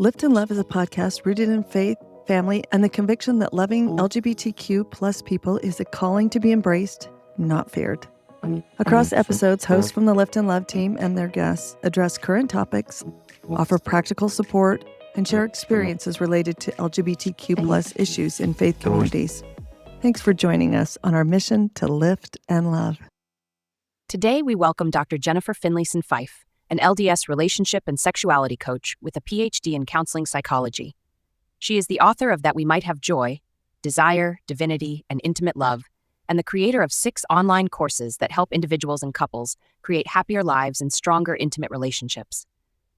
Lift and Love is a podcast rooted in faith, family, and the conviction that loving LGBTQ plus people is a calling to be embraced, not feared. Across episodes, hosts from the Lift and Love team and their guests address current topics, offer practical support, and share experiences related to LGBTQ plus issues in faith communities. Thanks for joining us on our mission to lift and love. Today, we welcome Dr. Jennifer Finlayson-Fife, an LDS relationship and sexuality coach with a PhD in counseling psychology. She is the author of That We Might Have Joy, Desire, Divinity, and Intimate Love, and the creator of 6 online courses that help individuals and couples create happier lives and stronger intimate relationships.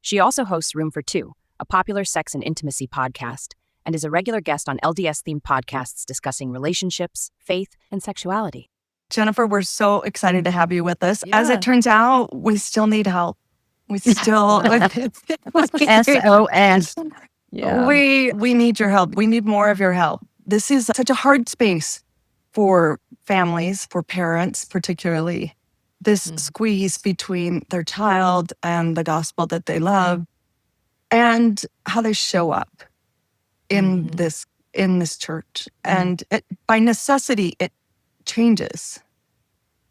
She also hosts Room for Two, a popular sex and intimacy podcast, and is a regular guest on LDS-themed podcasts discussing relationships, faith, and sexuality. Jennifer, we're so excited to have you with us. Yeah. As it turns out, we still need help. We still SOS. Yeah. We need your help. We need more of your help. This is such a hard space for families, for parents particularly. This squeeze between their child and the gospel that they love and how they show up in this church. And by necessity, it changes.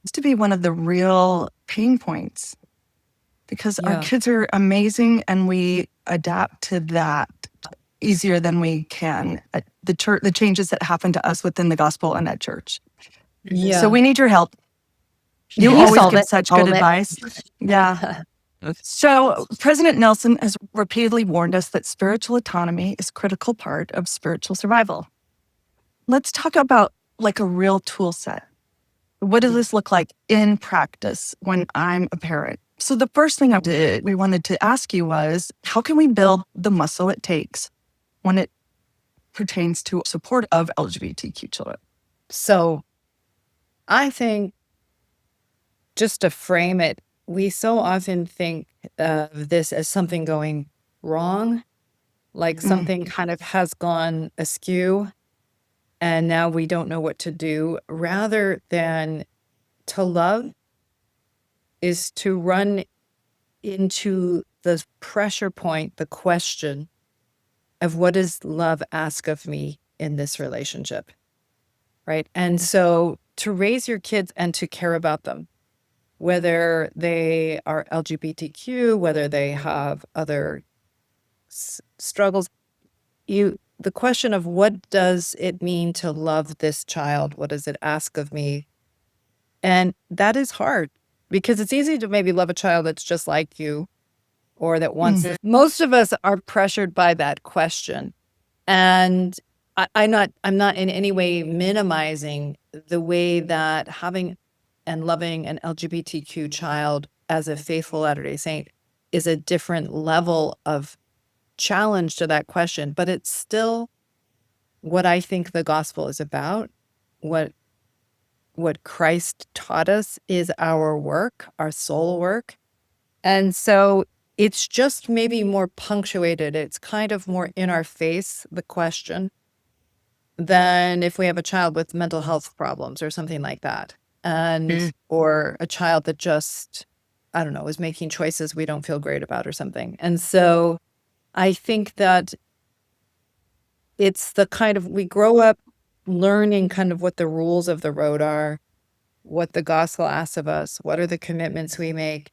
It's to be one of the real pain points because our kids are amazing and we adapt to that easier than we can. The changes that happen to us within the gospel and at church. Yeah. So we need your help. You always give such good advice. Yeah. So President Nelson has repeatedly warned us that spiritual autonomy is a critical part of spiritual survival. Let's talk about like a real tool set. What does this look like in practice when I'm a parent? So the first thing we wanted to ask you was, how can we build the muscle it takes when it pertains to support of LGBTQ children? So I think, just to frame it, we so often think of this as something going wrong, like something kind of has gone askew, and now we don't know what to do, rather than to love is to run into the pressure point, the question of what does love ask of me in this relationship, right? And so to raise your kids and to care about them, whether they are LGBTQ, whether they have other struggles, the question of what does it mean to love this child? What does it ask of me? And that is hard because it's easy to maybe love a child that's just like you or that wants it. Most of us are pressured by that question. And I'm not in any way minimizing the way that having and loving an LGBTQ child as a faithful Latter-day Saint is a different level of challenge to that question, but it's still what I think the gospel is about. What Christ taught us is our work, our soul work. And so it's just maybe more punctuated. It's kind of more in our face, the question, than if we have a child with mental health problems or something like that. And or a child that just, I don't know, is making choices we don't feel great about or something. And so I think that it's the kind of, we grow up learning kind of what the rules of the road are, what the gospel asks of us, what are the commitments we make.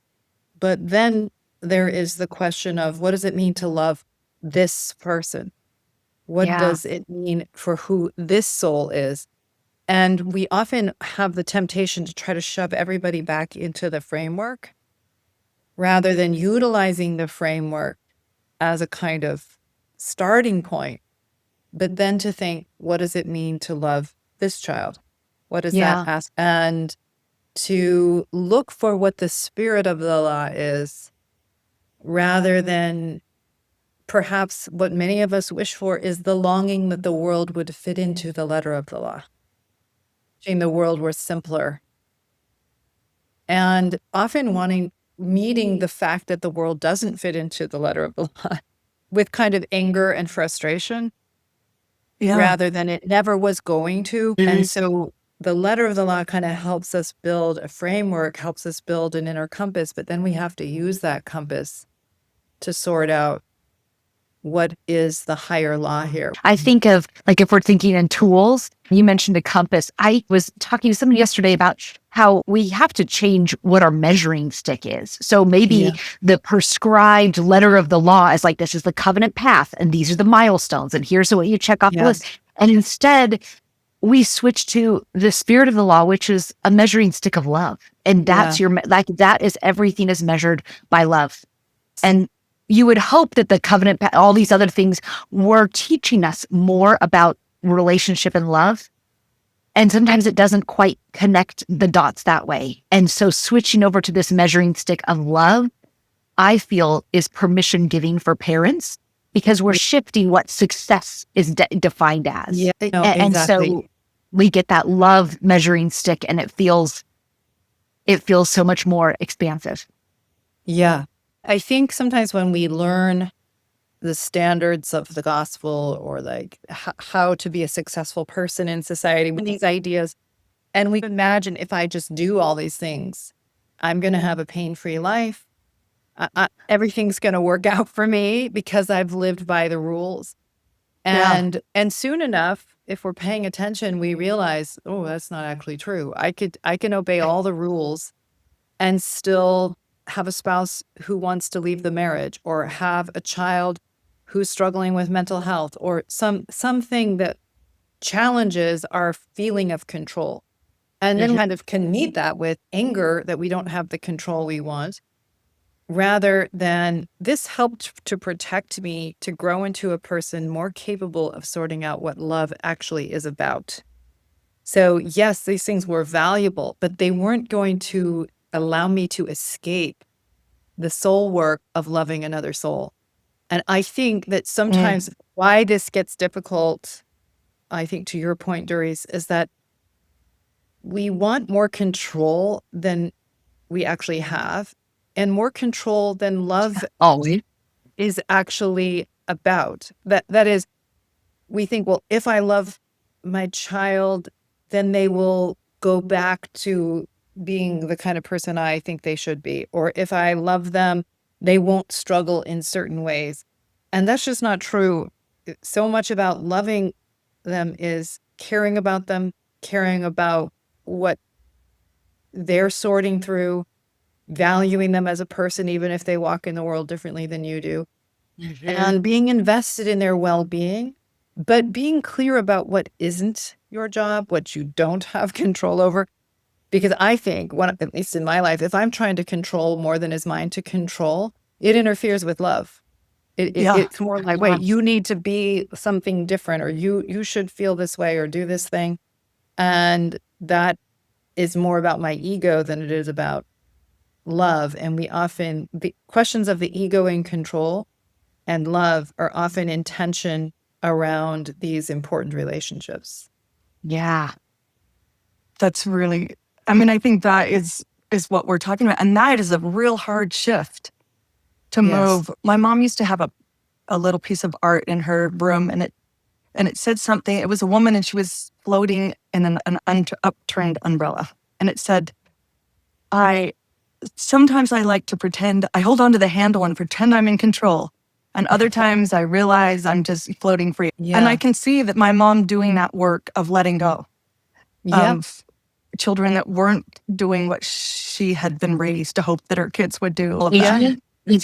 But then there is the question of, what does it mean to love this person? What does it mean for who this soul is? And we often have the temptation to try to shove everybody back into the framework rather than utilizing the framework as a kind of starting point, but then to think, what does it mean to love this child? What does that ask? And to look for what the spirit of the law is, rather than perhaps what many of us wish for is the longing that the world would fit into the letter of the law. Wishing the world were simpler. And often meeting the fact that the world doesn't fit into the letter of the law with kind of anger and frustration, rather than it never was going to. And so the letter of the law kind of helps us build a framework, helps us build an inner compass, but then we have to use that compass to sort out what is the higher law here. I think of, like, if we're thinking in tools, you mentioned a compass. I was talking to somebody yesterday about how we have to change what our measuring stick is. So maybe the prescribed letter of the law is like, this is the covenant path, and these are the milestones, and here's what you check off the list. And instead, we switch to the spirit of the law, which is a measuring stick of love. And that's that is everything is measured by love. And you would hope that the covenant, all these other things were teaching us more about relationship and love. And sometimes it doesn't quite connect the dots that way. And so switching over to this measuring stick of love, I feel, is permission giving for parents, because we're shifting what success is defined as. Yeah, no, and so we get that love measuring stick, and it feels so much more expansive. Yeah. I think sometimes when we learn the standards of the gospel, or like how to be a successful person in society, with these ideas, and we imagine, if I just do all these things, I'm going to have a pain-free life. Everything's going to work out for me because I've lived by the rules. And soon enough, if we're paying attention, we realize, oh, that's not actually true. I can obey all the rules and still have a spouse who wants to leave the marriage, or have a child who's struggling with mental health, or something that challenges our feeling of control. And then kind of can meet that with anger that we don't have the control we want, rather than this helped to protect me to grow into a person more capable of sorting out what love actually is about. So yes, these things were valuable, but they weren't going to allow me to escape the soul work of loving another soul. And I think that sometimes why this gets difficult, I think to your point, Darice, is that we want more control than we actually have, and more control than love always is actually about. That is, we think, well, if I love my child, then they will go back to being the kind of person I think they should be. Or if I love them, they won't struggle in certain ways. And that's just not true. So much about loving them is caring about them, caring about what they're sorting through, valuing them as a person, even if they walk in the world differently than you do, and being invested in their well-being, but being clear about what isn't your job, what you don't have control over. Because I think, at least in my life, if I'm trying to control more than is mine to control, it interferes with love. It's more like, wait, you need to be something different, or you should feel this way or do this thing. And that is more about my ego than it is about love. And the questions of the ego and control and love are often in tension around these important relationships. Yeah. That's really, I think that is what we're talking about. And that is a real hard shift to move. My mom used to have a little piece of art in her room, and it said something. It was a woman, and she was floating in an upturned umbrella. And it said, sometimes I like to pretend, I hold on to the handle and pretend I'm in control. And other times I realize I'm just floating free. Yeah. And I can see that my mom doing that work of letting go of children that weren't doing what she had been raised to hope that her kids would do.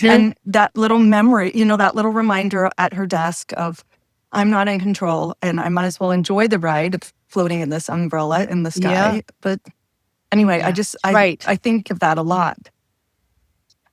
And that little memory, that little reminder at her desk of, I'm not in control, and I might as well enjoy the ride of floating in this umbrella in the sky. Yeah. But anyway, I think of that a lot.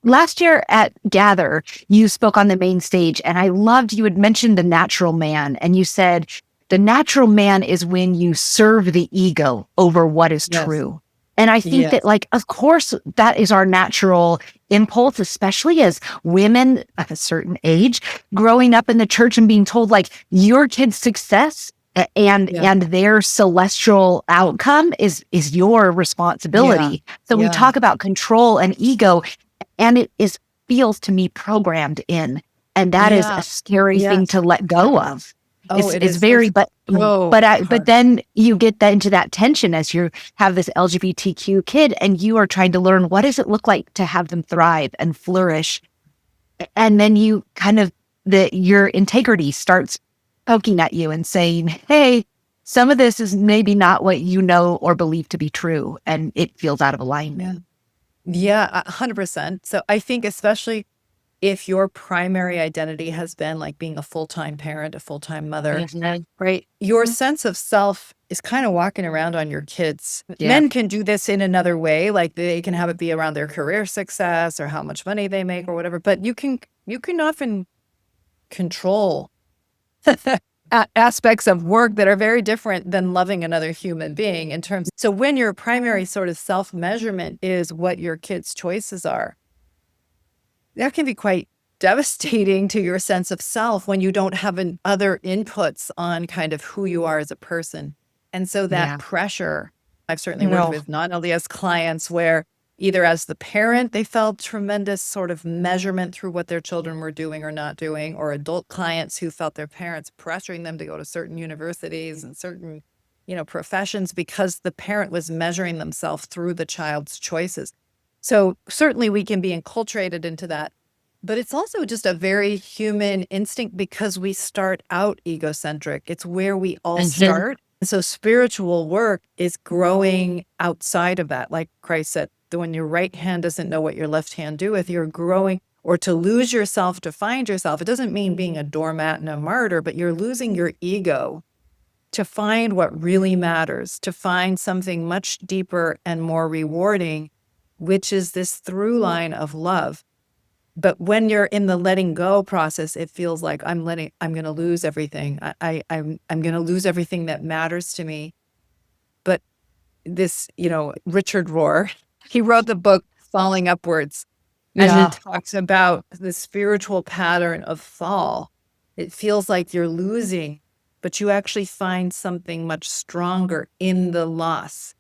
Last year at Gather, you spoke on the main stage, and I loved, you had mentioned the natural man, and you said, the natural man is when you serve the ego over what is true. And I think that, of course, that is our natural impulse, especially as women at a certain age, growing up in the church and being told, your kid's success and their celestial outcome is your responsibility. So we talk about control and ego, and it feels to me programmed in, and that is a scary thing to let go of. It's very, but then you get that into that tension as you have this LGBTQ kid, and you are trying to learn, what does it look like to have them thrive and flourish? And then you kind of that your integrity starts poking at you and saying, hey, some of this is maybe not what you know or believe to be true, and it feels out of alignment. Yeah, 100%. So I think especially if your primary identity has been like being a full-time parent, a full-time mother, right? Your sense of self is kind of walking around on your kids. Yeah. Men can do this in another way, like they can have it be around their career success or how much money they make or whatever, but you can often control aspects of work that are very different than loving another human being in terms. So when your primary sort of self-measurement is what your kids' choices are, that can be quite devastating to your sense of self when you don't have other inputs on kind of who you are as a person. And so that pressure, I've certainly worked with non-LDS clients where either as the parent, they felt tremendous sort of measurement through what their children were doing or not doing, or adult clients who felt their parents pressuring them to go to certain universities and certain, professions because the parent was measuring themselves through the child's choices. So certainly we can be enculturated into that, but it's also just a very human instinct because we start out egocentric. It's where we all start. So spiritual work is growing outside of that. Like Christ said, when your right hand doesn't know what your left hand doeth, you're growing, or to lose yourself, to find yourself. It doesn't mean being a doormat and a martyr, but you're losing your ego to find what really matters, to find something much deeper and more rewarding, which is this through line of love. But when you're in the letting go process, it feels like I'm going to lose everything. I'm going to lose everything that matters to me. But this, Richard Rohr, he wrote the book Falling Upwards, and it talks about the spiritual pattern of fall. It feels like you're losing, but you actually find something much stronger in the loss,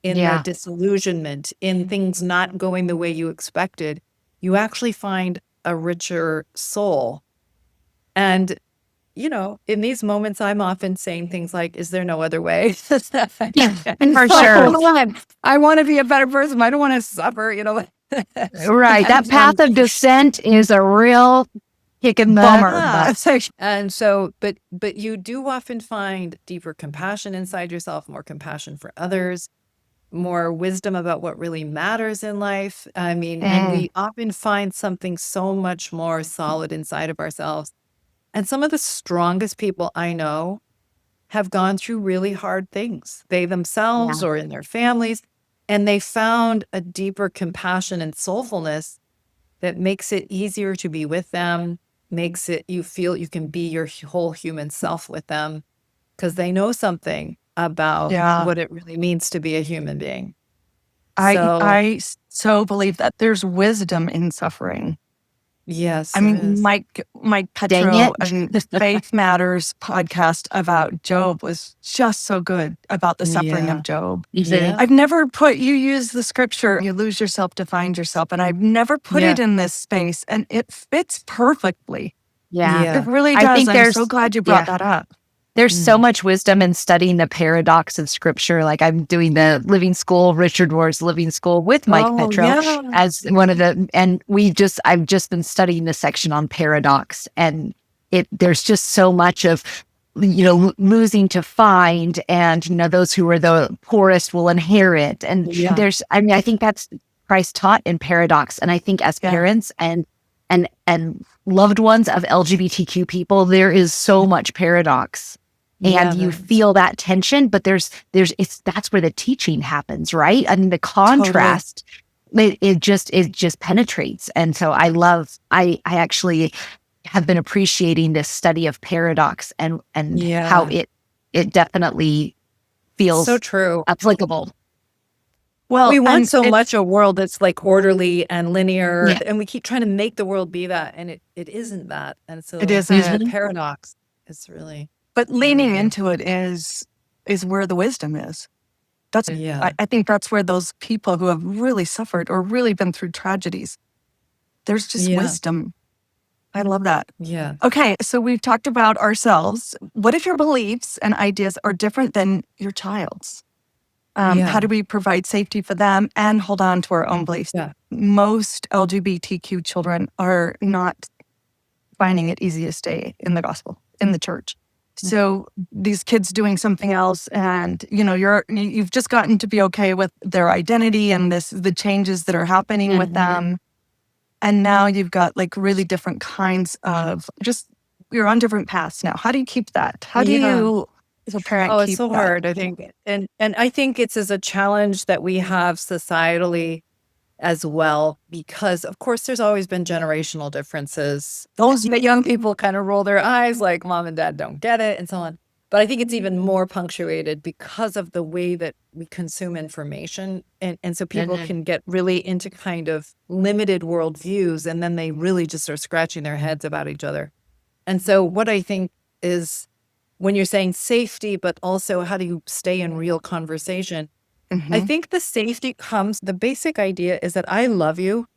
in the disillusionment, in things not going the way you expected. You actually find a richer soul. And, in these moments, I'm often saying things like, is there no other way? For sure. I want to be a better person. I don't want to suffer, Right. That path of descent is a real kick in the butt. And so, but you do often find deeper compassion inside yourself, more compassion for others, more wisdom about what really matters in life. I mean, and we often find something so much more solid inside of ourselves. And some of the strongest people I know have gone through really hard things, they themselves or in their families, and they found a deeper compassion and soulfulness that makes it easier to be with them, makes it, you feel you can be your whole human self with them because they know something about what it really means to be a human being. I so believe that there's wisdom in suffering. Yes. I mean, Mike Petro and Faith Matters podcast about Job was just so good about the suffering of Job. I've never you use the scripture, you lose yourself to find yourself, and I've never put it in this space, and it fits perfectly. It really does. I think I'm so glad you brought that up. There's so much wisdom in studying the paradox of scripture. Like I'm doing the Living School, Richard Rohr's Living School with Mike Petro as one of and I've just been studying the section on paradox, and there's just so much of, losing to find, and, those who are the poorest will inherit. And I think that's Christ taught in paradox. And I think as parents and loved ones of LGBTQ people, there is so much paradox. And you feel that tension, but that's where the teaching happens, right? I mean, the contrast, it just penetrates. And so I actually have been appreciating this study of paradox and how it definitely feels so true, applicable. Well, we want so much a world that's like orderly and linear, and we keep trying to make the world be that, and it isn't that. And so it isn't. The paradox. It's really. But leaning into it is where the wisdom is. That's I think that's where those people who have really suffered or really been through tragedies, there's just wisdom. I love that. Yeah. Okay, so we've talked about ourselves. What if your beliefs and ideas are different than your child's? How do we provide safety for them and hold on to our own beliefs? Most LGBTQ children are not finding it easy to stay in the gospel, in the church. So these kids doing something else, and you've just gotten to be okay with their identity and the changes that are happening with them. And now you've got like really different kinds of you're on different paths now. How do you keep that? How do you, as a parent, Oh, keep it's so that? hard, I think. And I think it's as a challenge that we have societally as well, because of course there's always been generational differences. Those that young people kind of roll their eyes like mom and dad don't get it and so on. But I think it's even more punctuated because of the way that we consume information. And so people can get really into kind of limited worldviews, and then they really just are scratching their heads about each other. And so what I think is, when you're saying safety, but also how do you stay in real conversation, I think the safety comes, the basic idea is that I love you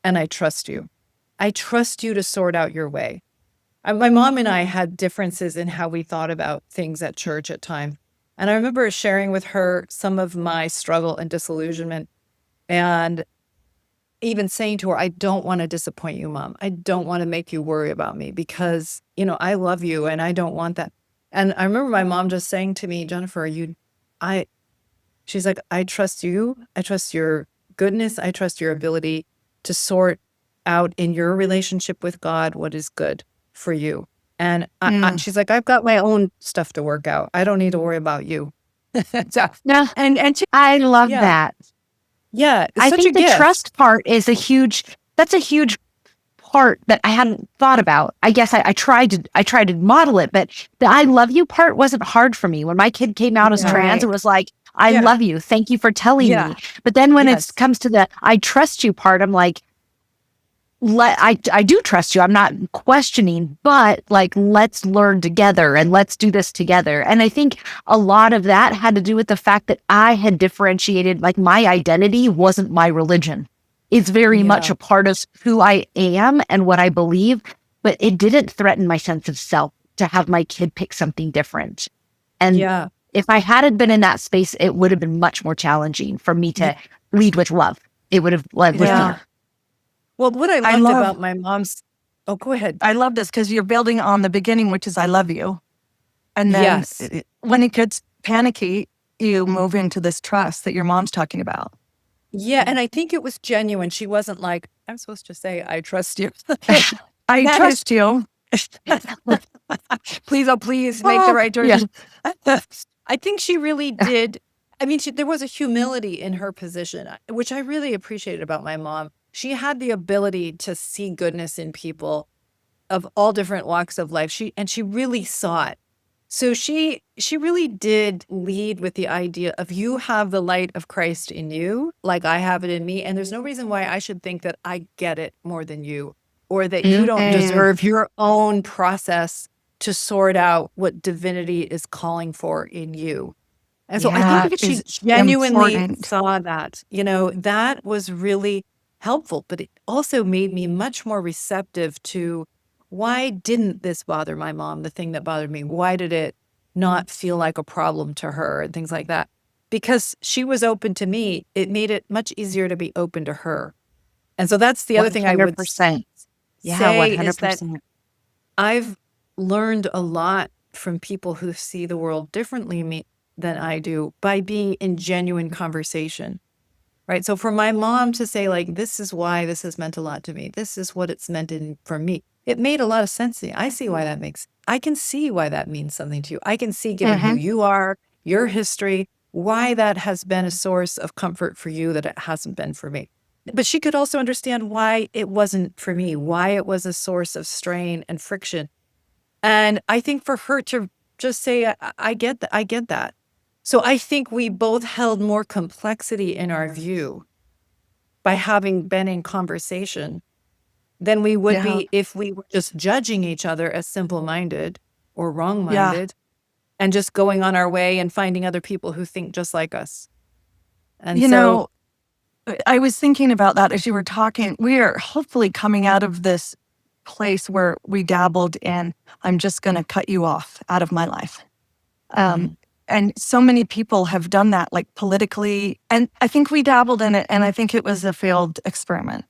and I trust you. I trust you to sort out your way. My mom and I had differences in how we thought about things at church at times. And I remember sharing with her some of my struggle and disillusionment, and even saying to her, I don't want to disappoint you, Mom. I don't want to make you worry about me because, I love you and I don't want that. And I remember my mom just saying to me, Jennifer, she's like, I trust you. I trust your goodness. I trust your ability to sort out in your relationship with God what is good for you. And she's like, I've got my own stuff to work out. I don't need to worry about you. So, No, I love that. Yeah, it's I such think a the gift. trust part is a huge part that I hadn't thought about. I guess I tried to model it, but the I love you part wasn't hard for me. When my kid came out as trans, it was like, I love you. Thank you for telling me. But then when it comes to the I trust you part, I'm like, I do trust you. I'm not questioning, but like, let's learn together and let's do this together. And I think a lot of that had to do with the fact that I had differentiated, like my identity wasn't my religion. It's very much a part of who I am and what I believe, but it didn't threaten my sense of self to have my kid pick something different. And if I hadn't been in that space, it would have been much more challenging for me to lead with love. It would have led with fear. Well, what I loved about my mom's, go ahead. I love this because you're building on the beginning, which is I love you. And then when it gets panicky, you move into this trust that your mom's talking about. Yeah, and I think it was genuine. She wasn't like, I'm supposed to say, I trust you. I trust you. Please make the right choice. I think she really did. I mean, there was a humility in her position, which I really appreciated about my mom. She had the ability to see goodness in people of all different walks of life. She really saw it. So she really did lead with the idea of you have the light of Christ in you, like I have it in me. And there's no reason why I should think that I get it more than you, or that you don't deserve your own process to sort out what divinity is calling for in you. And so I think that she genuinely saw that, that was really helpful, but it also made me much more receptive to, why didn't this bother my mom, the thing that bothered me? Why did it not feel like a problem to her and things like that? Because she was open to me, it made it much easier to be open to her. And so that's the other thing I would say 100%. is that I've learned a lot from people who see the world differently than I do by being in genuine conversation. Right. So for my mom to say, like, this is why this has meant a lot to me. This is what it's meant for me. It made a lot of sense to me. I see why I can see why that means something to you. I can see, given who you are, your history, why that has been a source of comfort for you that it hasn't been for me. But she could also understand why it wasn't for me, why it was a source of strain and friction. And I think for her to just say, I get that. So I think we both held more complexity in our view by having been in conversation than we would be if we were just judging each other as simple-minded or wrong-minded and just going on our way and finding other people who think just like us. And I was thinking about that as you were talking. We are hopefully coming out of this place where we dabbled in, I'm just going to cut you off out of my life. And so many people have done that, like politically. And I think we dabbled in it, and I think it was a failed experiment.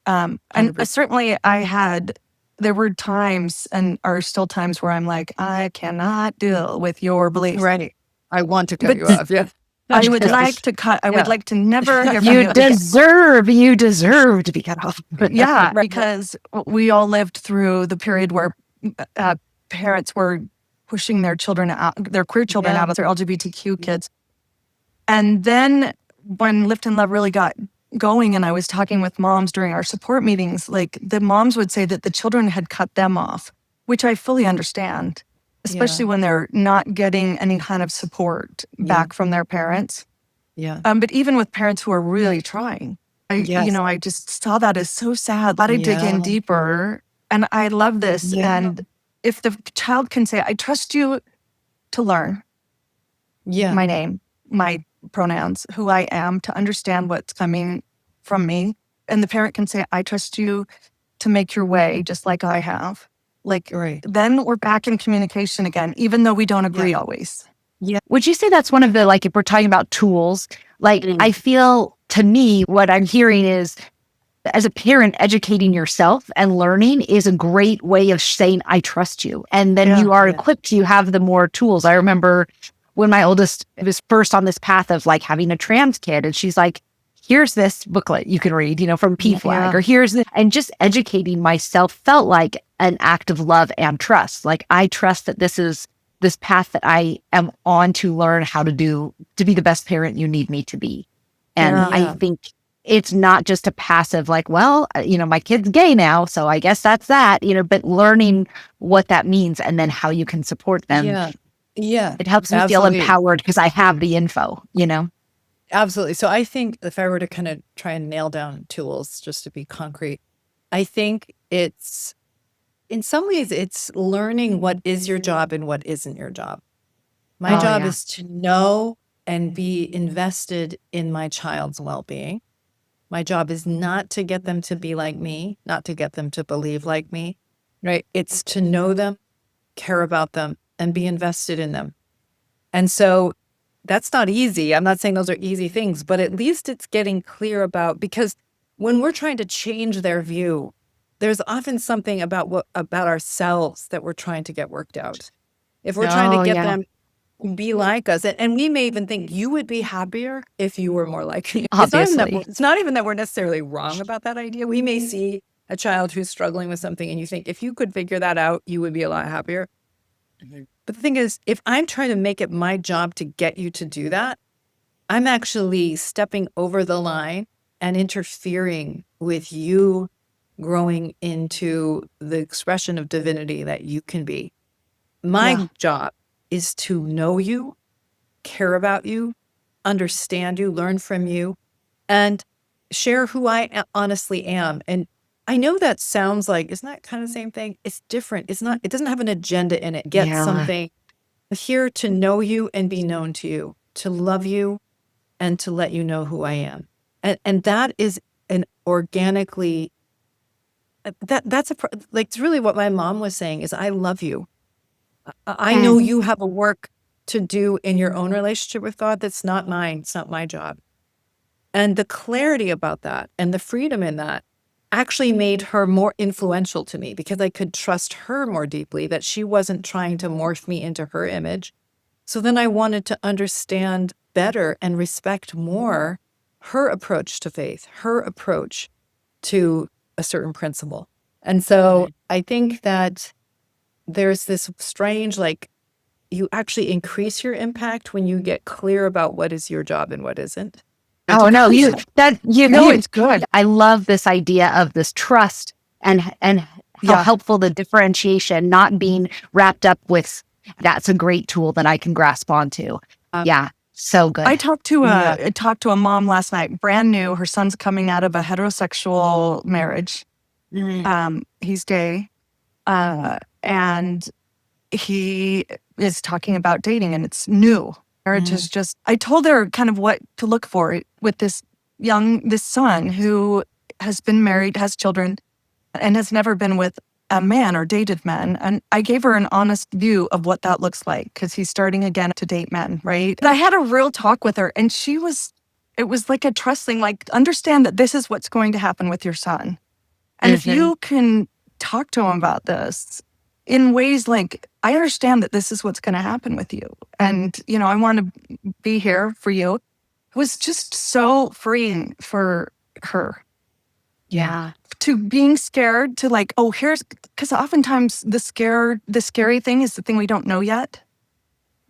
And certainly I had there were times and are still times where I'm like, I cannot deal with your beliefs. Right. I want to cut But you off. Yeah. I would like to cut. I would like to never hear from You you again. deserve to be cut off. Yeah, because we all lived through the period where parents were pushing their children out, their queer children out of their LGBTQ kids. And then when Lift and Love really got going and I was talking with moms during our support meetings, like the moms would say that the children had cut them off, which I fully understand, especially when they're not getting any kind of support back from their parents. Yeah. But even with parents who are really trying, I just saw that as so sad. Let I dig in deeper. And I love this. Yeah. And if the child can say, I trust you to learn my name, my pronouns, who I am, to understand what's coming from me. And the parent can say, I trust you to make your way just like I have. Like, then we're back in communication again, even though we don't agree always. Yeah. Would you say that's one of the, like, if we're talking about tools, like, I feel to me, what I'm hearing is, as a parent, educating yourself and learning is a great way of saying, I trust you. And then you are equipped, you have the more tools. I remember when my oldest was first on this path of like having a trans kid, and she's like, here's this booklet you can read, from PFLAG, or here's this, and just educating myself felt like an act of love and trust. Like, I trust that this is this path that I am on to learn how to be the best parent you need me to be. And I think it's not just a passive, like, well, my kid's gay now, so I guess that's that, but learning what that means and then how you can support them. Yeah. It helps me feel empowered because I have the info, Absolutely. So I think if I were to kind of try and nail down tools, just to be concrete, I think in some ways, it's learning what is your job and what isn't your job. My job is to know and be invested in my child's well-being. My job is not to get them to be like me, not to get them to believe like me, right? It's to know them, care about them, and be invested in them. And so that's not easy. I'm not saying those are easy things, but at least it's getting clear about, because when we're trying to change their view, there's often something about ourselves that we're trying to get worked out. If we're trying to get them be like us, and we may even think you would be happier if you were more like me. Obviously. It's not even that we're necessarily wrong about that idea. We may see a child who's struggling with something and you think if you could figure that out, you would be a lot happier. But the thing is, if I'm trying to make it my job to get you to do that, I'm actually stepping over the line and interfering with you growing into the expression of divinity that you can be. My job is to know you, care about you, understand you, learn from you, and share who I honestly am. And I know that sounds like, isn't that kind of the same thing? It's different. It doesn't have an agenda in it. Get something. I'm here to know you and be known to you, to love you and to let you know who I am. And that is an organically, it's really what my mom was saying is, I love you. I know you have a work to do in your own relationship with God that's not mine. It's not my job. And the clarity about that and the freedom in that actually made her more influential to me, because I could trust her more deeply, that she wasn't trying to morph me into her image. So then I wanted to understand better and respect more her approach to faith, her approach to a certain principle. And so I think that there's this strange, like, you actually increase your impact when you get clear about what is your job and what isn't. Oh no, it's good. I love this idea of this trust and how helpful the differentiation, not being wrapped up with, that's a great tool that I can grasp onto. So good. I talked to a mom last night, brand new. Her son's coming out of a heterosexual marriage. He's gay, and he is talking about dating, and it's new. Marriage is just, I told her kind of what to look for with this son who has been married, has children, and has never been with a man or dated men. And I gave her an honest view of what that looks like, because he's starting again to date men, right? But I had a real talk with her, and it was like a trusting, like, understand that this is what's going to happen with your son. And if you can talk to him about this in ways like, I understand that this is what's going to happen with you. And, I want to be here for you. It was just so freeing for her. Yeah. To being scared to like, because oftentimes the scary thing is the thing we don't know yet.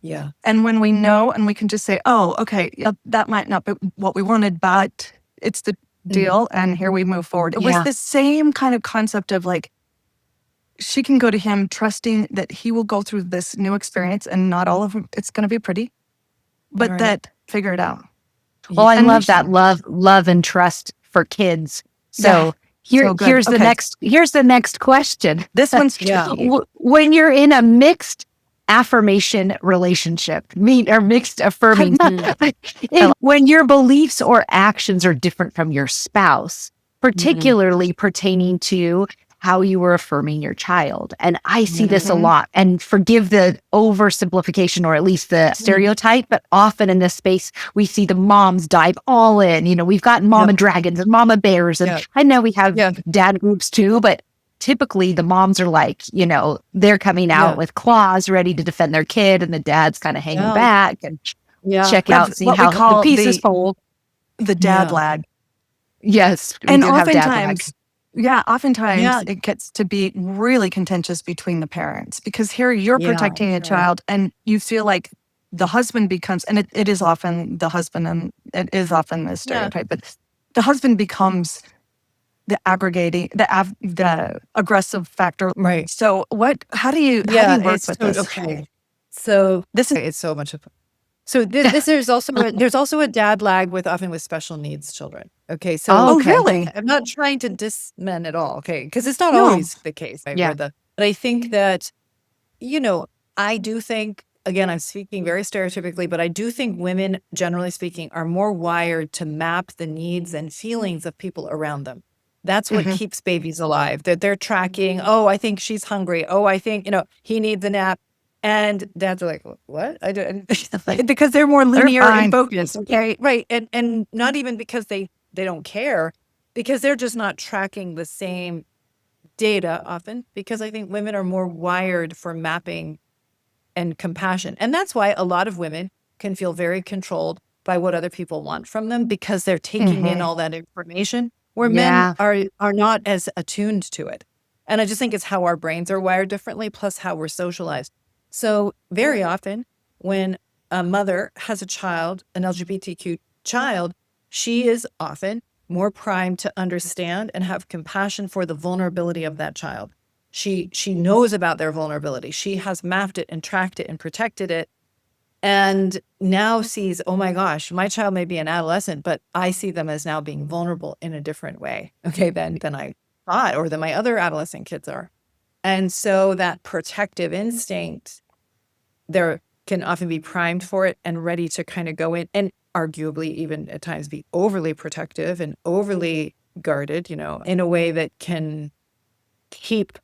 Yeah. And when we know and we can just say, oh, okay, yeah, that might not be what we wanted, but it's the deal. And here we move forward. It was the same kind of concept of like, she can go to him trusting that he will go through this new experience and not all of it's going to be pretty, but that figure it out. Well, I love that love and trust for kids. So here's the next question. This one's when you're in a mixed affirmation relationship, or mixed affirming, when your beliefs or actions are different from your spouse, particularly pertaining to how you were affirming your child. And I see this a lot, and forgive the oversimplification or at least the stereotype, but often in this space, we see the moms dive all in. We've got mama dragons and mama bears. And I know we have dad groups too, but typically the moms are like, they're coming out with claws ready to defend their kid, and the dad's kind of hanging back and check out, see how the pieces fold. The dad lag. Yes. And oftentimes it gets to be really contentious between the parents, because here you're protecting a child and you feel like the husband becomes, and it is often the husband, and it is often the stereotype, but the husband becomes the aggregating, the aggressive factor. Right. So how do you work with this? Okay. So it's so much of. So this there's also a dad lag often with special needs children. Okay. So really? I'm not trying to diss men at all. Okay. Because it's not always the case. Right? But I think that, I do think, again, I'm speaking very stereotypically, but I do think women, generally speaking, are more wired to map the needs and feelings of people around them. That's what keeps babies alive. That they're tracking, I think she's hungry. I think, he needs a nap. And dads are like, what? I don't, because they're more linear and focused. Okay. Right. And not even because they don't care, because they're just not tracking the same data often, because I think women are more wired for mapping and compassion. And that's why a lot of women can feel very controlled by what other people want from them, because they're taking in all that information, where men are not as attuned to it. And I just think it's how our brains are wired differently, plus how we're socialized. So very often when a mother has a child, an LGBTQ child, she is often more primed to understand and have compassion for the vulnerability of that child. She knows about their vulnerability. She has mapped it and tracked it and protected it, and now sees, oh my gosh, my child may be an adolescent, but I see them as now being vulnerable in a different way, than I thought, or than my other adolescent kids are. And so that protective instinct, there can often be primed for it and ready to kind of go in, and arguably even at times be overly protective and overly guarded, in a way that can keep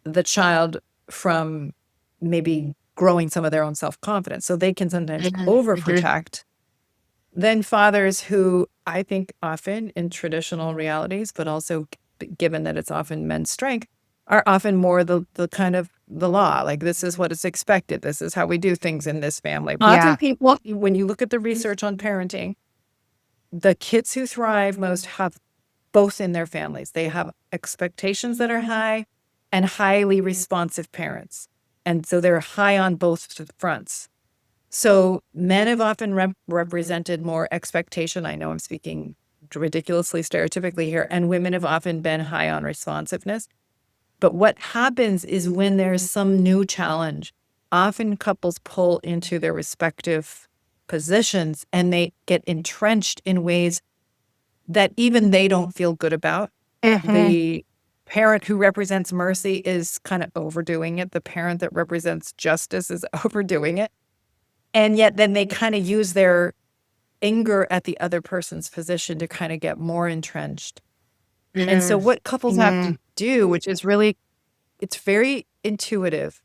the child from maybe growing some of their own self-confidence. So they can sometimes overprotect. Then fathers who, I think often in traditional realities, but also given that it's often men's strength, are often more the kind of the law. Like, this is what is expected. This is how we do things in this family. Often people, when you look at the research on parenting, the kids who thrive most have both in their families. They have expectations that are high and highly responsive parents. And so they're high on both fronts. So men have often represented more expectation. I know I'm speaking ridiculously stereotypically here. And women have often been high on responsiveness. But what happens is when there's some new challenge, often couples pull into their respective positions and they get entrenched in ways that even they don't feel good about. The parent who represents mercy is kind of overdoing it. The parent that represents justice is overdoing it. And yet then they kind of use their anger at the other person's position to kind of get more entrenched. And so what couples have to do, which is really, it's very intuitive,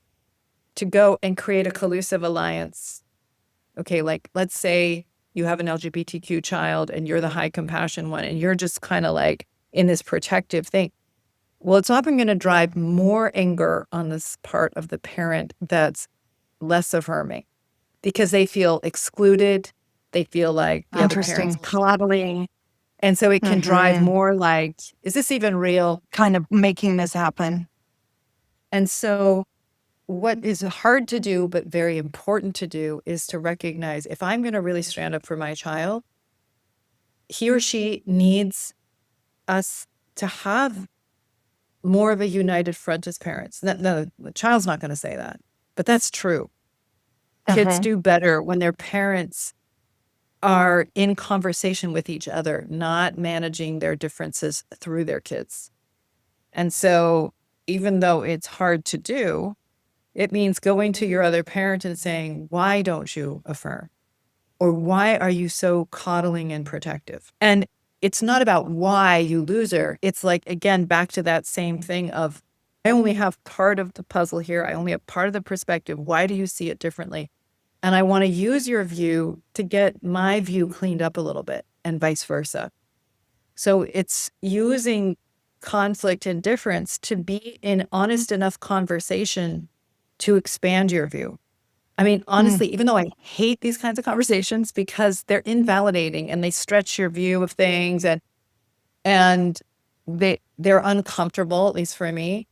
to go and create a collusive alliance. Okay, like let's say you have an LGBTQ child and you're the high compassion one, and you're just kind of like in this protective thing. Well, it's often going to drive more anger on this part of the parent that's less affirming because they feel excluded. They feel like the other parent's Interesting. coddling. And so it can drive more like, is this even real? Kind of making this happen. And so what is hard to do, but very important to do, is to recognize if I'm going to really stand up for my child, he or she needs us to have more of a united front as parents. No, the child's not going to say that, but that's true. Kids do better when their parents are in conversation with each other, not managing their differences through their kids. And so even though it's hard to do, it means going to your other parent and saying, why don't you affirm? Or why are you so coddling and protective? And it's not about why, you loser. It's like, again, back to that same thing of, I only have part of the puzzle here. I only have part of the perspective. Why do you see it differently? And I want to use your view to get my view cleaned up a little bit and vice versa. So it's using conflict and difference to be in honest enough conversation to expand your view. I mean, honestly, even though I hate these kinds of conversations because they're invalidating and they stretch your view of things and they're uncomfortable, at least for me.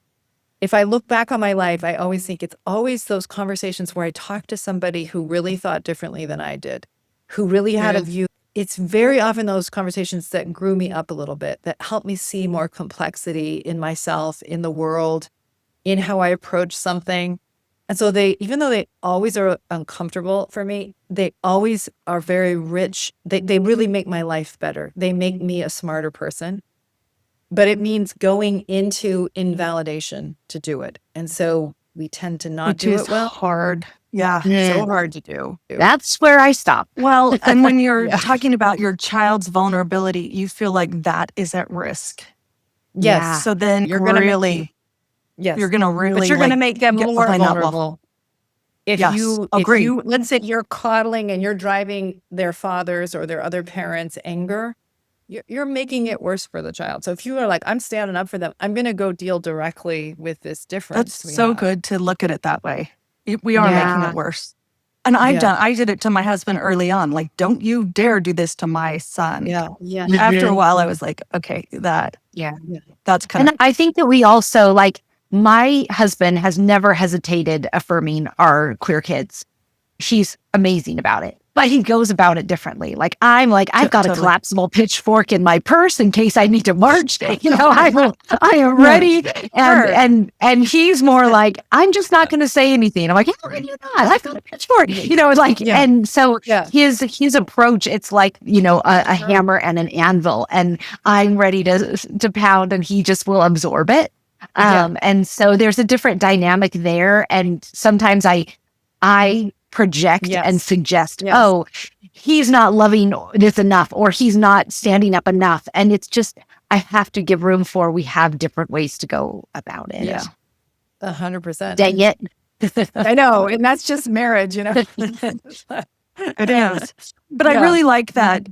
If I look back on my life, I always think it's always those conversations where I talked to somebody who really thought differently than I did, who really had a view. It's very often those conversations that grew me up a little bit, that helped me see more complexity in myself, in the world, in how I approach something. And so even though they always are uncomfortable for me, they always are very rich. They really make my life better. They make me a smarter person. But it means going into invalidation to do it. And so we tend to not do it well. Hard. Yeah. So hard to do. That's where I stop. Well, and when you're talking about your child's vulnerability, you feel like that is at risk. Yes. Yeah. So then You're gonna really, Yes. you're going to really, But you're going to make them get more behind that wall. vulnerable. If Yes, you, agreed. let's say you're coddling and you're driving their father's or their other parents' anger, you're making it worse for the child. So if you are like, I'm standing up for them, I'm going to go deal directly with this difference. That's so good to look at it that way. We are Yeah. making it worse. And I did it to my husband early on. Like, don't you dare do this to my son. Yeah. Yeah. After a while, I was like, okay, that's kind And I think that we also, like, my husband has never hesitated affirming our queer kids. He's amazing about it, but he goes about it differently. Like, I'm like, I've got a collapsible pitchfork in my purse in case I need to march. You know, I am ready. And he's more like, I'm just not going to say anything. I'm like, how can you not? I've got a pitchfork. You know, like, and so his approach, it's like, you know, a hammer and an anvil, and I'm ready to pound, and he just will absorb it. And so there's a different dynamic there. And sometimes I project and suggest, oh, he's not loving this enough, or he's not standing up enough. And it's just, I have to give room for, we have different ways to go about it. Yeah. 100%. Dang it. I know. And that's just marriage, you know. It is. But I really like that.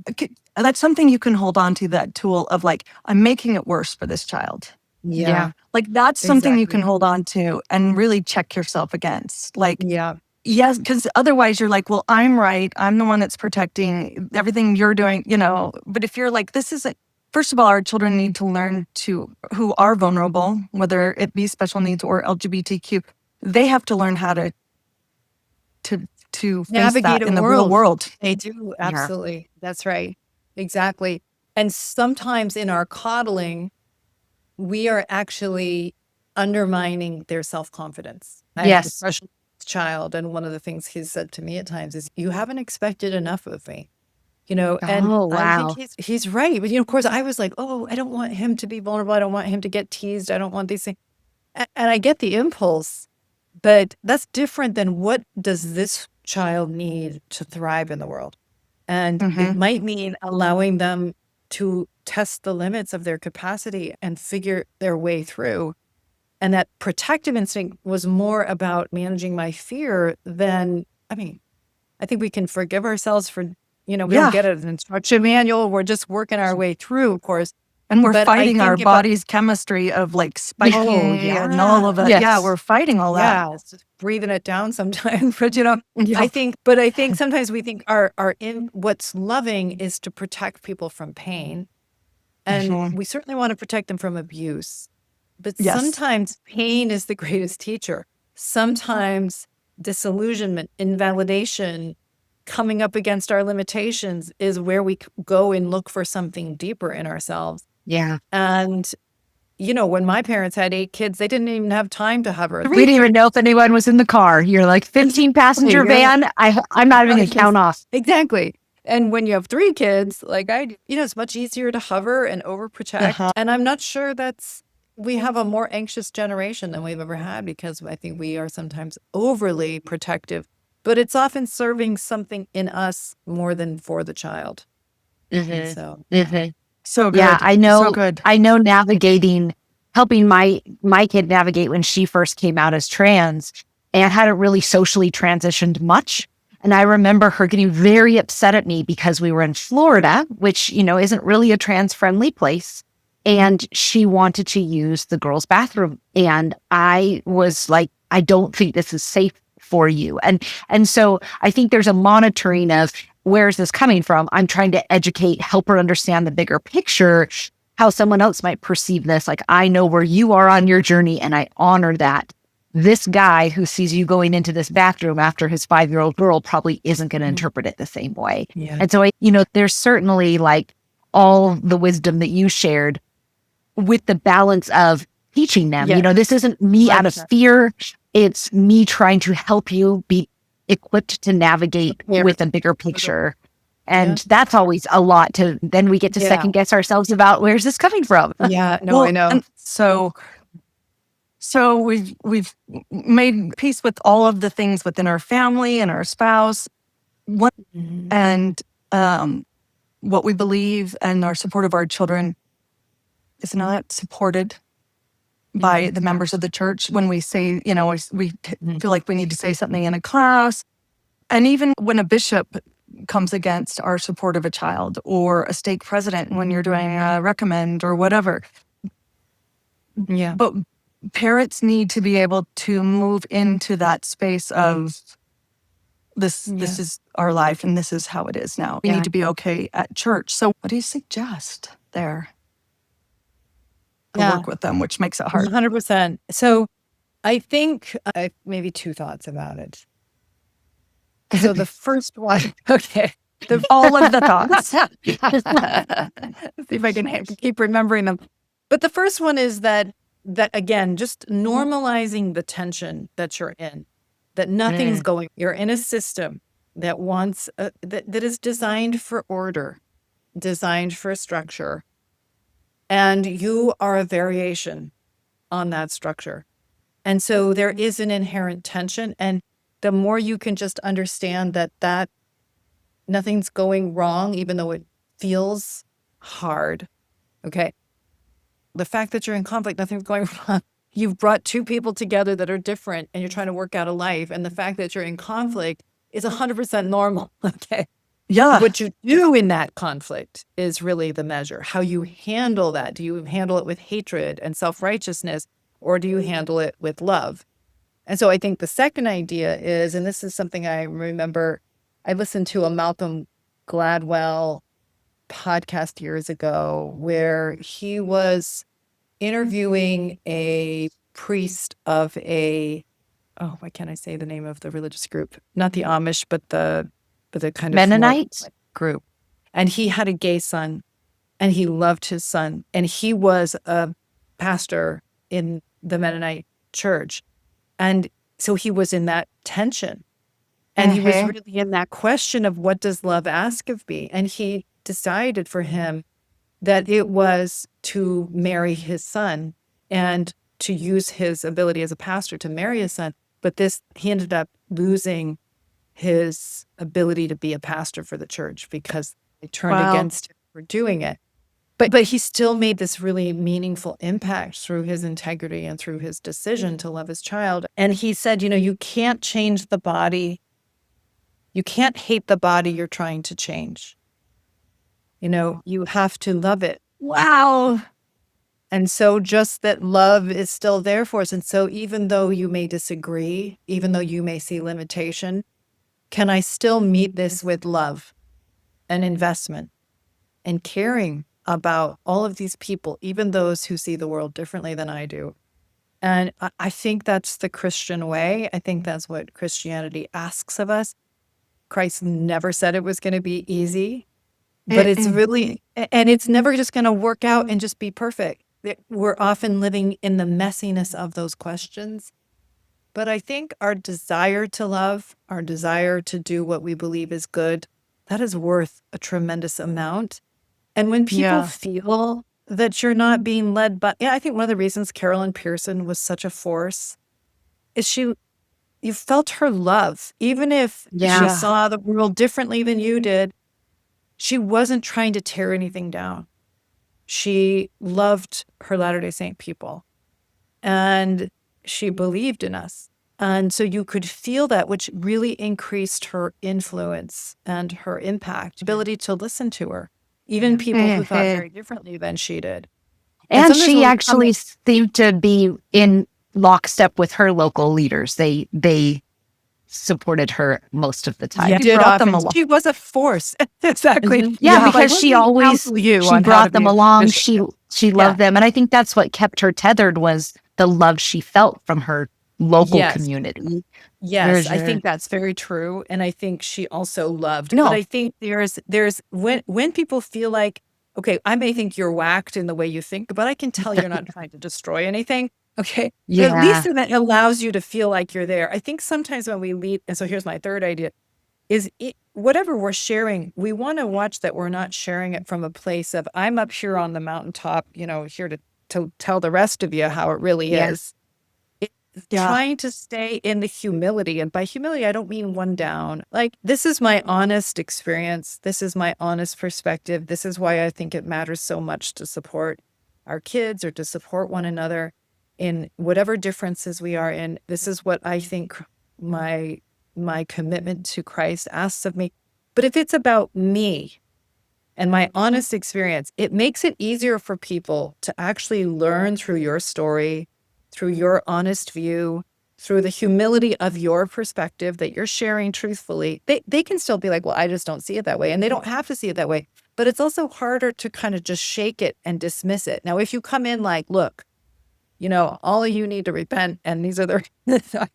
That's something you can hold on to, that tool of like, I'm making it worse for this child. Yeah. Like, that's something you can hold on to and really check yourself against. Like, yes, because otherwise you're like, well, I'm right. I'm the one that's protecting everything you're doing, you know. But if you're like, this isn't, first of all, our children need to learn who are vulnerable, whether it be special needs or LGBTQ, they have to learn how to face navigate that in the real world. They do. Absolutely. That's right. Exactly. And sometimes in our coddling, we are actually undermining their self-confidence. I have a special child, and one of the things he's said to me at times is, you haven't expected enough of me, you know. And I think he's right. But, you know, of course I was like, oh, I don't want him to be vulnerable. I don't want him to get teased. I don't want these things. And I get the impulse, but that's different than what does this child need to thrive in the world. And it might mean allowing them to test the limits of their capacity and figure their way through. And that protective instinct was more about managing my fear than, I mean, I think we can forgive ourselves for, you know, we don't get an instruction manual. We're just working our way through, of course. And we're But I fighting our think if I, body's chemistry of like spiking oh and all of yeah, it. Yeah, Yes. we're fighting all that. yeah, it's just breathing it down sometimes. But Yeah. I think sometimes we think our in what's loving is to protect people from pain, and Mhm. we certainly want to protect them from abuse. But Yes. sometimes pain is the greatest teacher. Sometimes disillusionment, invalidation, coming up against our limitations is where we go and look for something deeper in ourselves. Yeah. And, when my parents had 8 kids, they didn't even have time to hover. We didn't even know if anyone was in the car. You're like 15 passenger You're like, van. I'm not even going to count off. exactly. And when you have 3 kids, like I do, it's much easier to hover and overprotect. Uh-huh. And I'm not sure we have a more anxious generation than we've ever had because I think we are sometimes overly protective, but it's often serving something in us more than for the child. And so, So good. Yeah, I So know. good. I know helping my kid navigate when she first came out as trans and hadn't really socially transitioned much. And I remember her getting very upset at me because we were in Florida, which, isn't really a trans friendly place. And she wanted to use the girls' bathroom. And I was like, I don't think this is safe for you. And so I think there's a monitoring of where is this coming from? I'm trying to educate, help her understand the bigger picture, how someone else might perceive this. Like, I know where you are on your journey and I honor that. This guy who sees you going into this bathroom after his 5-year-old girl probably isn't going to interpret it the same way. yeah. And so, there's certainly like all the wisdom that you shared with the balance of teaching them. Yeah. This isn't me out of 100%. fear. It's me trying to help you be equipped to navigate with a bigger picture. And that's always a lot then we get to second guess ourselves about where's this coming from? Yeah, no, I know. And so we've made peace with all of the things within our family and our spouse, and what we believe and our support of our children is not supported by the members of the church when we say, we feel like we need to say something in a class. And even when a bishop comes against our support of a child or a stake president when you're doing a recommend or whatever. Yeah. But parents need to be able to move into that space of this is our life and this is how it is now. We need to be okay at church. So what do you suggest there to work with them, which makes it hard? 100%. So I think I have maybe 2 thoughts about it. So the first one, okay. All of the thoughts. See if I can keep remembering them. But the first one is that again, just normalizing the tension that you're in, that nothing's going. You're in a system that wants that is designed for order, designed for structure, and you are a variation on that structure. And so there is an inherent tension, and the more you can just understand that nothing's going wrong, even though it feels hard. Okay. The fact that you're in conflict, nothing's going wrong. You've brought 2 people together that are different and you're trying to work out a life. And the fact that you're in conflict is 100% normal. Okay. Yeah. What you do in that conflict is really the measure. How you handle that. Do you handle it with hatred and self-righteousness, or do you handle it with love? And so I think the second idea is, and this is something I remember, I listened to a Malcolm Gladwell podcast years ago where he was interviewing a priest of why can't I say the name of the religious group? Not the Amish, but the kind of Mennonites group. And he had a gay son and he loved his son. And he was a pastor in the Mennonite church. And so he was in that tension. And he was really in that question of what does love ask of me? And he decided for him that it was to marry his son and to use his ability as a pastor to marry his son. But he ended up losing his ability to be a pastor for the church because they turned against him for doing it. But he still made this really meaningful impact through his integrity and through his decision to love his child. And he said, you can't change the body. You can't hate the body you're trying to change. You have to love it Wow. And so just that love is still there for us. And so even though you may disagree, even though you may see limitation, can I still meet this with love and investment and caring about all of these people, even those who see the world differently than I do? And I think that's the Christian way. I think that's what Christianity asks of us. Christ never said it was going to be easy, but it's really, and it's never just going to work out and just be perfect. We're often living in the messiness of those questions. But I think our desire to love, our desire to do what we believe is good, that is worth a tremendous amount. And when people feel that you're not being led by, I think one of the reasons Carolyn Pearson was such a force is you felt her love. Even if she saw the world differently than you did, she wasn't trying to tear anything down. She loved her Latter-day Saint people, and she believed in us. And so you could feel that, which really increased her influence and her impact, ability to listen to her, even people who thought very differently than she did. And she actually seemed to be in lockstep with her local leaders. They supported her most of the time. Yeah, She brought them along. She was a force. Exactly. Yeah, because she brought them along. She loved them. And I think that's what kept her tethered, was the love she felt from her local community. Yes, I think that's very true. And I think she also loved. But I think there's when people feel like, okay, I may think you're whacked in the way you think, but I can tell you're not trying to destroy anything. Okay. Yeah. At least that allows you to feel like you're there. I think sometimes when we lead, and so here's my third idea, is whatever we're sharing, we want to watch that we're not sharing it from a place of, I'm up here on the mountaintop, here to tell the rest of you how it really is. Trying to stay in the humility. And by humility, I don't mean one down. Like, this is my honest experience. This is my honest perspective. This is why I think it matters so much to support our kids or to support one another in whatever differences we are in. This is what I think my commitment to Christ asks of me. But if it's about me and my honest experience, it makes it easier for people to actually learn through your story, through your honest view, through the humility of your perspective that you're sharing truthfully. They can still be like, well, I just don't see it that way. And they don't have to see it that way. But it's also harder to kind of just shake it and dismiss it. Now, if you come in like, look, all of you need to repent, and these are the,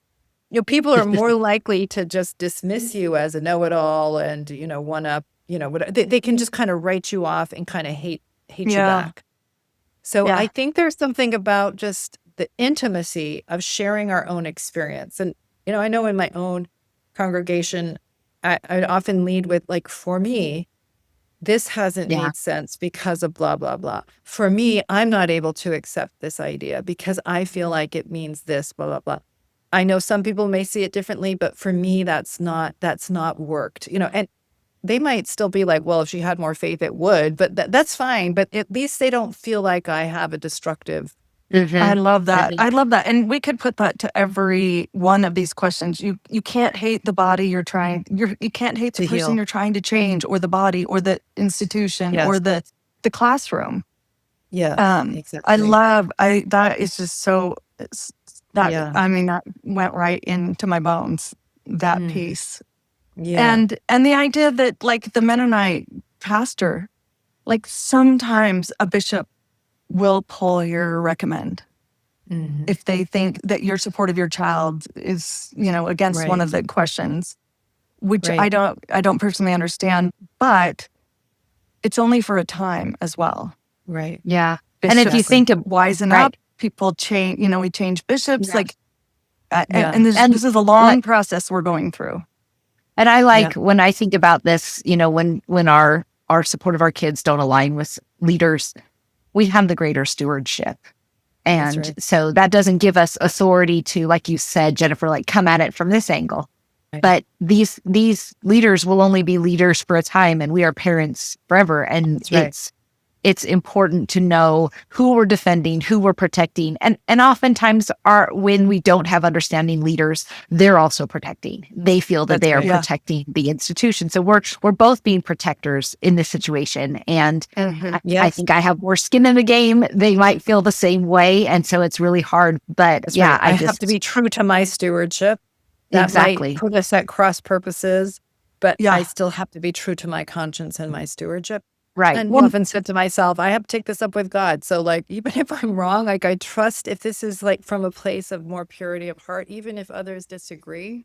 people are more likely to just dismiss you as a know-it-all and, one up, they can just kind of write you off and kind of hate you back. So I think there's something about just the intimacy of sharing our own experience. And, I know in my own congregation, I often lead with, like, for me, this hasn't made sense because of blah, blah, blah. For me, I'm not able to accept this idea because I feel like it means this, blah, blah, blah. I know some people may see it differently, but for me, that's not worked, and they might still be like, well, if she had more faith, it would, but that's fine. But at least they don't feel like I have a destructive. I love that. I love that. And we could put that to every one of these questions. You can't hate the body you can't hate the person you're trying to change, or the body, or the institution, or the classroom. Yeah. Exactly. That is just so, that went right into my bones, that piece. Yeah. And the idea that, like, the Mennonite pastor, like, sometimes a bishop will pull your recommend if they think that your support of your child is, against one of the questions, which I don't personally understand, but it's only for a time as well. Right. Yeah. Bishops, and if you think of wisen up, people change, we change bishops, and this is a long process we're going through. And I like when I think about this, when our support of our kids don't align with leaders, we have the greater stewardship. And so that doesn't give us authority to, like you said, Jennifer, like, come at it from this angle. Right. But these leaders will only be leaders for a time, and we are parents forever. And it's important to know who we're defending, who we're protecting. And oftentimes when we don't have understanding leaders, they're also protecting. They feel that they are protecting the institution. So we're both being protectors in this situation. And I think I have more skin in the game. They might feel the same way. And so it's really hard. But I have to be true to my stewardship. That might put us at cross purposes, but I still have to be true to my conscience and my stewardship. Right. And I've often said to myself, I have to take this up with God. So like, even if I'm wrong, like I trust if this is like from a place of more purity of heart, even if others disagree,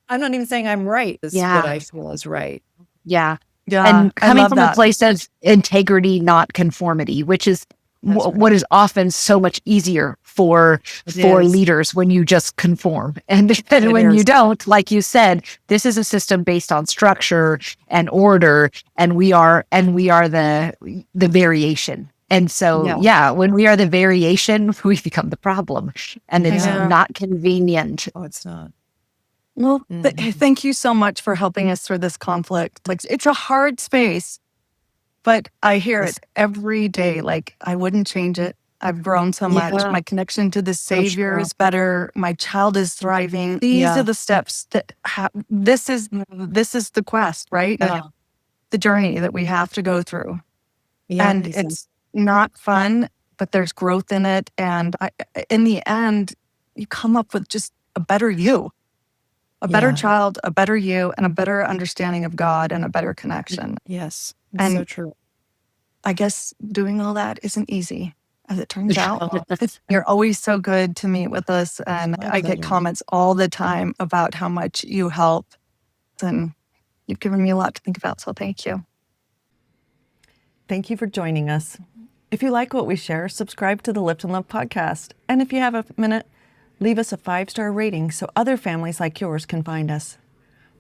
I'm not even saying I'm right. This is what I feel is right. Yeah. Yeah. And coming from a place of integrity, not conformity, which is what is often so much easier for leaders when you just conform. And when you don't, like you said, this is a system based on structure and order, and we are the variation. And so, when we are the variation, we become the problem, and it's not convenient. Oh, it's not. Well, thank you so much for helping us through this conflict. Like, it's a hard space, but I hear it every day. Like, I wouldn't change it. I've grown so much. My connection to the Savior is better. My child is thriving. These are the steps that this is the quest, right? The journey that we have to go through. And it's not fun, but there's growth in it. And in the end, you come up with just a better you, a better child, a better you, and a better understanding of God and a better connection. Yes. And so true. I guess doing all that isn't easy, as it turns out. You're always so good to meet with us. And I get comments all the time about how much you help. And you've given me a lot to think about. So thank you. Thank you for joining us. If you like what we share, subscribe to the Lift and Love podcast. And if you have a minute, leave us a 5-star rating so other families like yours can find us.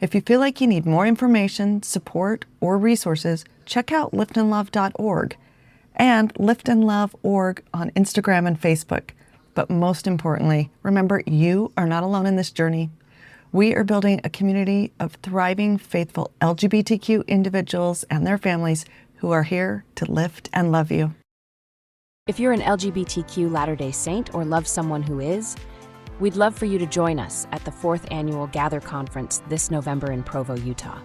If you feel like you need more information, support, or resources, check out liftandlove.org and liftandlove.org on Instagram and Facebook. But most importantly, remember, you are not alone in this journey. We are building a community of thriving, faithful LGBTQ individuals and their families who are here to lift and love you. If you're an LGBTQ Latter-day Saint or love someone who is, we'd love for you to join us at the 4th Annual Gather Conference this November in Provo, Utah.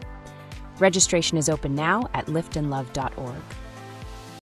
Registration is open now at liftandlove.org.